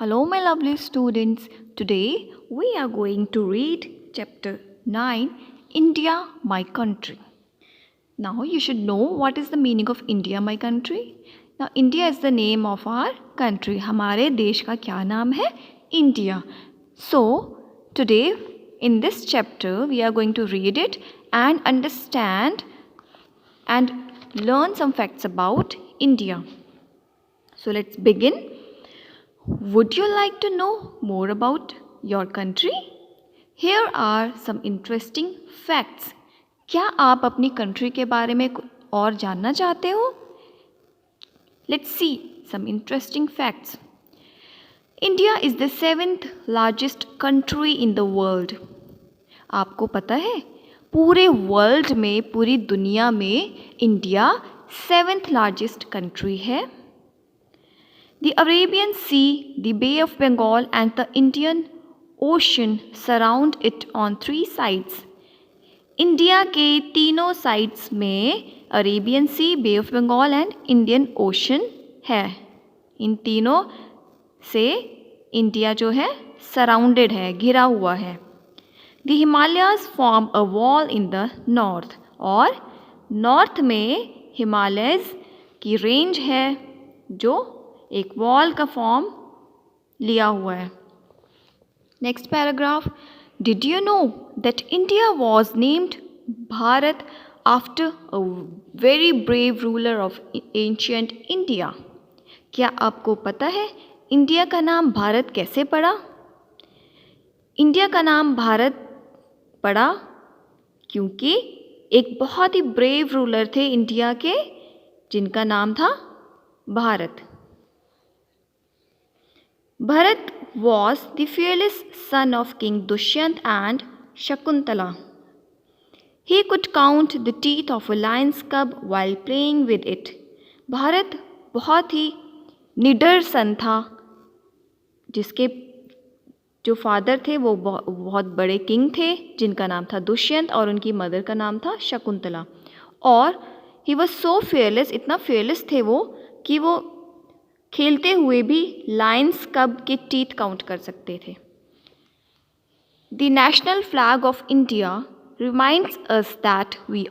Hello, my lovely students. Today we are going to read chapter 9 India, my country. Now, you should know what is the meaning of India, my country. Now, India is the name of our country. हमारे देश का क्या नाम है? India. So, today in this chapter we are going to read it and understand and learn some facts about India. So, let's begin. Would you like to know more about your country? Here are some interesting facts. क्या आप अपनी country के बारे में और जानना चाहते हो? Let's see some interesting facts. India is the 7th largest country in the world. आपको पता है पूरे वर्ल्ड में, पूरी दुनिया में इंडिया 7th largest country है. The Arabian Sea, the Bay of Bengal and the Indian Ocean surround it on 3 sides. India के तीनों साइड्स में Arabian Sea, bay of Bengal and Indian Ocean है. इन तीनों से इंडिया जो है सराउंडेड है, घिरा हुआ है. The Himalayas form a wall in the north. और नॉर्थ में हिमालयज की रेंज है जो एक वॉल का फॉर्म लिया हुआ है. Next paragraph. Did you know that India was named Bharat after a very brave ruler of ancient India? क्या आपको पता है इंडिया का नाम भारत कैसे पड़ा? इंडिया का नाम भारत पड़ा क्योंकि एक बहुत ही ब्रेव रूलर थे इंडिया के जिनका नाम था Bharat. Bharat was the fearless son of King Dushyant and Shakuntala. He could count the teeth of a lion's cub while playing with it. Bharat बहुत ही निडर सन था जिसके जो फादर थे वो बहुत बड़े किंग थे जिनका नाम था दुष्यंत और उनकी मदर का नाम था शकुंतला. और ही वॉज सो फेयरलेस, इतना फेयरलेस थे वो कि वो खेलते हुए भी लायंस कब के टीथ काउंट कर सकते थे. The national flag of India reminds us that we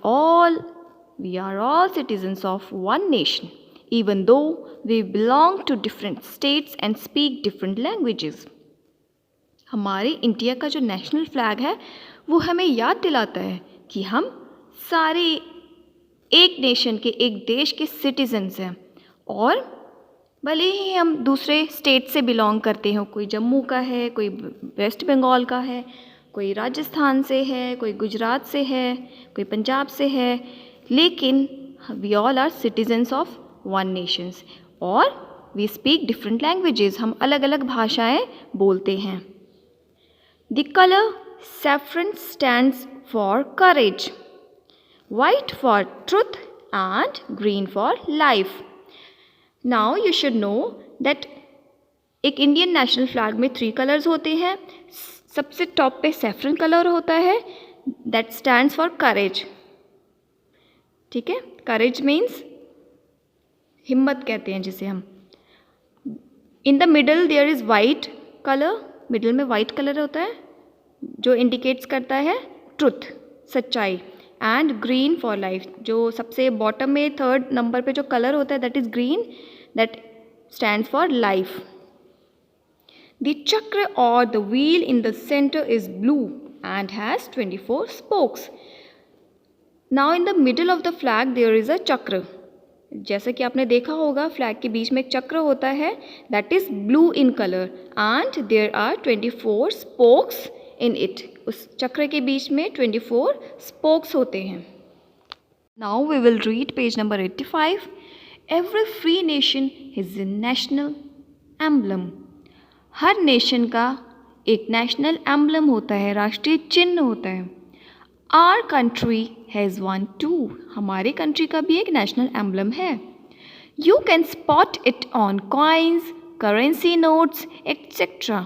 are all citizens of one nation even though we belong to different states and speak different languages. हमारे इंडिया का जो नेशनल फ्लैग है वो हमें याद दिलाता है कि हम सारे एक नेशन के, एक देश के सिटीजन्स हैं. और भले ही हम दूसरे स्टेट से बिलोंग करते हो, कोई जम्मू का है, कोई वेस्ट बंगाल का है, कोई राजस्थान से है, कोई गुजरात से है, कोई पंजाब से है, लेकिन we all are citizens of one nations और वी स्पीक डिफरेंट लैंग्वेजेस. हम अलग अलग भाषाएं बोलते हैं. The colour saffron stands for courage, white for truth and green for life. Now you should know that एक इंडियन नेशनल फ्लैग में 3 colours होते हैं. सबसे टॉप पे सैफरन कलर होता है दैट स्टैंड्स फॉर करेज. ठीक है, करेज मीन्स हिम्मत कहते हैं जिसे हम. In the middle there is white colour, middle में वाइट कलर होता है जो इंडिकेट्स करता है ट्रुथ, सच्चाई. एंड ग्रीन फॉर लाइफ, जो सबसे बॉटम में 3rd नंबर पे जो कलर होता है that is green, that stands for life. The chakra और the wheel in the centre is blue and has 24 spokes. Now in the middle of the flag there is a chakra. जैसा कि आपने देखा होगा फ्लैग के बीच में एक चक्र होता है that is blue in colour and there are 24 spokes in it. उस चक्र के बीच में 24 स्पोक्स होते हैं. Now we will read page number 85. Every free nation has a national emblem. हर नेशन का एक नेशनल एम्बलम होता है, राष्ट्रीय चिन्ह होता है. Our country has one too. हमारे कंट्री का भी एक नेशनल एम्बलम है. You can spot it on coins, currency notes etcetera.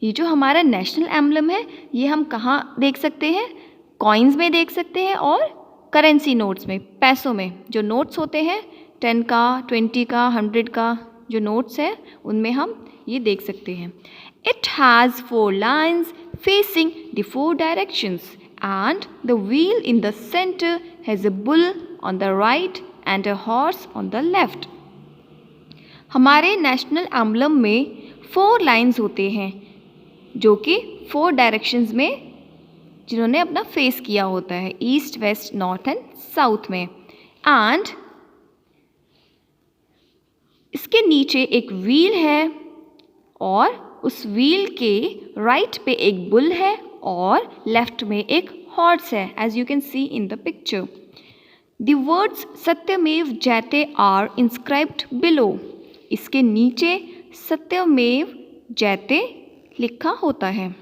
ये जो हमारा नेशनल एम्बलम है ये हम कहाँ देख सकते हैं? कॉइन्स में देख सकते हैं और करेंसी नोट्स में, पैसों में. जो नोट्स होते हैं 10 का, 20 का, 100 का जो नोट्स है उनमें हम ये देख सकते हैं. It has 4 lines facing the 4 directions and the wheel in the center has a bull on the right and a horse on the left. हमारे नेशनल एम्बलम में 4 लाइन्स होते हैं जो कि 4 डायरेक्शंस में जिन्होंने अपना फेस किया होता है, east, west, north and south में. एंड इसके नीचे एक व्हील है और उस व्हील के राइट पे एक बुल है और लेफ्ट में एक हॉर्स है, as you can see in the picture. The words Satyameva Jayate are inscribed below. इसके नीचे सत्यमेव जयते लिखा होता है.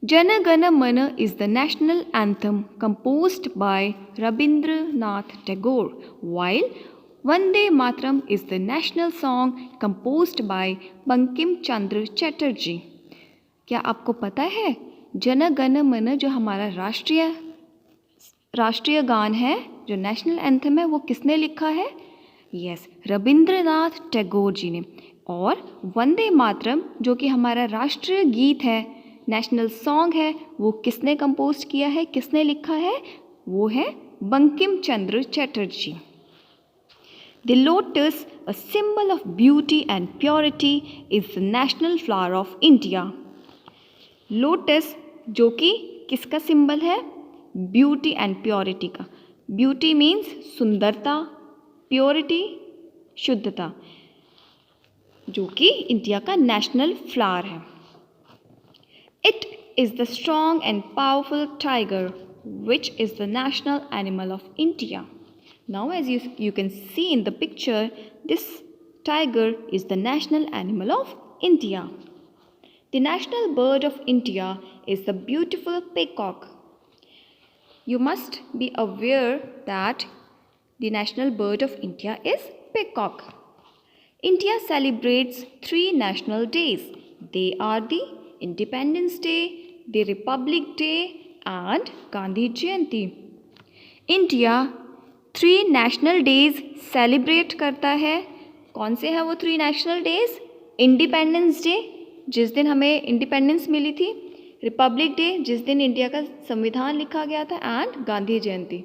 जन गण मन is the national anthem composed by Rabindranath Tagore, while Vande Mataram is the national song composed by Bankim Chandra Chatterjee. क्या आपको पता है जन गण मन जो हमारा राष्ट्रीय गान है, जो नेशनल एंथम है, वो किसने लिखा है? यस, रविंद्रनाथ टैगोर जी ने. और वंदे मातरम जो कि हमारा राष्ट्रीय गीत है, नेशनल सॉन्ग है, वो किसने कंपोज किया है, किसने लिखा है? वो है Bankim Chandra Chatterjee. The lotus, a symbol of beauty and purity, is the national flower of India. Lotus जो कि किसका सिंबल है? ब्यूटी एंड प्योरिटी का. ब्यूटी मीन्स सुंदरता, प्योरिटी शुद्धता, जो कि इंडिया का नेशनल फ्लावर है. It is the strong and powerful tiger, which is the national animal of India. Now, as you can see in the picture, this tiger is the national animal of India. The national bird of India is the beautiful peacock. You must be aware that the national bird of India is peacock. India celebrates 3 national days. They are the Independence Day, the Republic Day and Gandhi Jayanti. India 3 national days celebrate करता है. कौन से हैं वो 3 national days? Independence day, जिस दिन हमें independence मिली थी, रिपब्लिक डे, जिस दिन इंडिया का संविधान लिखा गया था, एंड गांधी जयंती.